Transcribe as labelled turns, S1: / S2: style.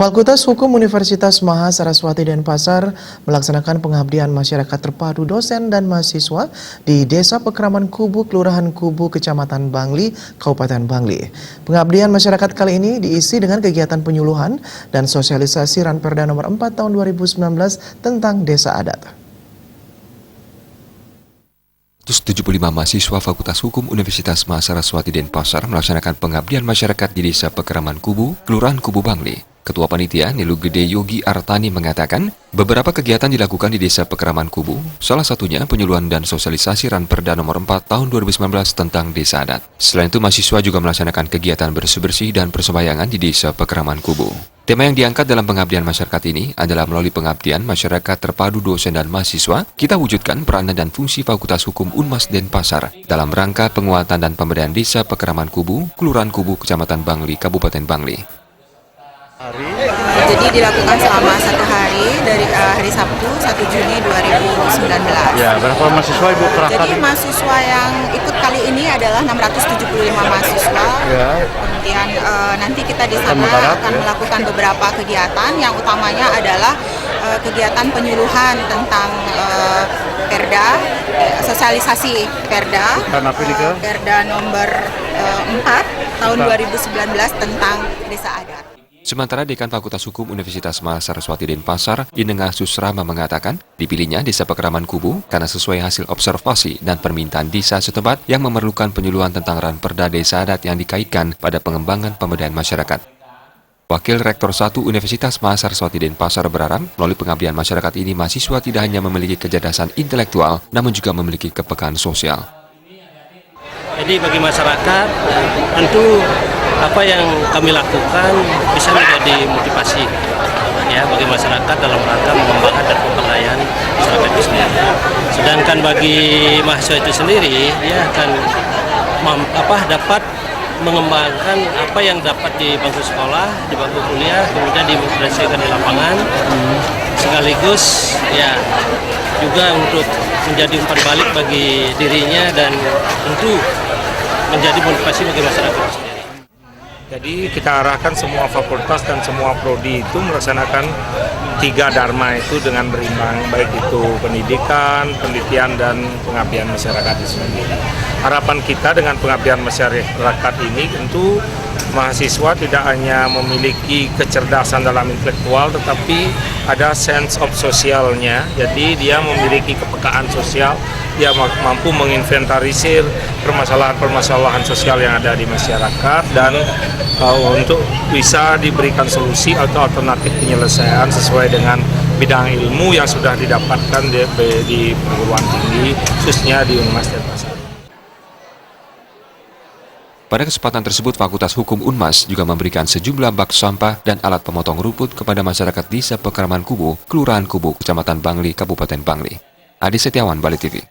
S1: Fakultas Hukum Universitas Mahasaraswati Denpasar melaksanakan pengabdian masyarakat terpadu dosen dan mahasiswa di Desa Pekeraman Kubu, Kelurahan Kubu, Kecamatan Bangli, Kabupaten Bangli. Pengabdian masyarakat kali ini diisi dengan kegiatan penyuluhan dan sosialisasi Ranperda nomor 4 tahun 2019 tentang desa adat.
S2: 175 mahasiswa Fakultas Hukum Universitas Mahasaraswati Denpasar melaksanakan pengabdian masyarakat di Desa Pekeraman Kubu, Kelurahan Kubu Bangli. Ketua Panitia Nilu Gede Yogi Artani mengatakan, beberapa kegiatan dilakukan di Desa Pekeraman Kubu, salah satunya penyuluhan dan sosialisasi Ranperda nomor 4 tahun 2019 tentang desa adat. Selain itu, mahasiswa juga melaksanakan kegiatan bersih-bersih dan persembahyangan di Desa Pekeraman Kubu. Tema yang diangkat dalam pengabdian masyarakat ini adalah melalui pengabdian masyarakat terpadu dosen dan mahasiswa, kita wujudkan peranan dan fungsi Fakultas Hukum Unmas Denpasar dalam rangka penguatan dan pemberdayaan Desa Pekeraman Kubu, Kelurahan Kubu, Kecamatan Bangli, Kabupaten Bangli.
S3: Jadi dilakukan selama 1 hari dari hari Sabtu 1 Juni 2019.
S4: Ya, berapa mahasiswa Ibu kerahkan?
S3: Jadi mahasiswa yang ikut kali ini adalah 675 mahasiswa.
S4: Ya.
S3: Kemudian nanti kita di sana akan melakukan beberapa kegiatan. Yang utamanya adalah kegiatan penyuluhan tentang Perda, sosialisasi Perda, Perda nomor 4 tahun 2019 tentang desa adat.
S2: Sementara Dekan Fakultas Hukum Universitas Mahasaraswati Denpasar, Inengah Susrama mengatakan, dipilihnya Desa Pekeraman Kubu karena sesuai hasil observasi dan permintaan desa setempat yang memerlukan penyuluhan tentang Ranperda desa adat yang dikaitkan pada pengembangan pemberdayaan masyarakat. Wakil Rektor 1 Universitas Mahasaraswati Denpasar berharap melalui pengabdian masyarakat ini mahasiswa tidak hanya memiliki kecerdasan intelektual, namun juga memiliki kepekaan sosial.
S5: Jadi bagi masyarakat tentu apa yang kami lakukan bisa menjadi motivasi ya bagi masyarakat dalam rangka mengembangkan dan pemberdayaan masyarakat itu sendiri. Sedangkan bagi mahasiswa itu sendiri dia akan dapat mengembangkan apa yang dapat di bangku sekolah, di bangku kuliah, kemudian diimplementasikan di lapangan, sekaligus ya juga untuk menjadi umpan balik bagi dirinya dan tentu menjadi motivasi bagi masyarakat sendiri.
S4: Jadi kita arahkan semua fakultas dan semua prodi itu melaksanakan 3 dharma itu dengan berimbang, baik itu pendidikan, penelitian, dan pengabdian masyarakat itu sendiri. Harapan kita dengan pengabdian masyarakat ini tentu mahasiswa tidak hanya memiliki kecerdasan dalam intelektual, tetapi ada sense of sosialnya. Jadi dia memiliki kepekaan sosial, dia mampu menginventarisir permasalahan-permasalahan sosial yang ada di masyarakat dan untuk bisa diberikan solusi atau alternatif penyelesaian sesuai dengan bidang ilmu yang sudah didapatkan di perguruan tinggi, khususnya di Unmas Denpasar.
S2: Pada kesempatan tersebut, Fakultas Hukum Unmas juga memberikan sejumlah bak sampah dan alat pemotong rumput kepada masyarakat Desa Pekeraman Kubu, Kelurahan Kubu, Kecamatan Bangli, Kabupaten Bangli. Adi Setiawan, Bali TV.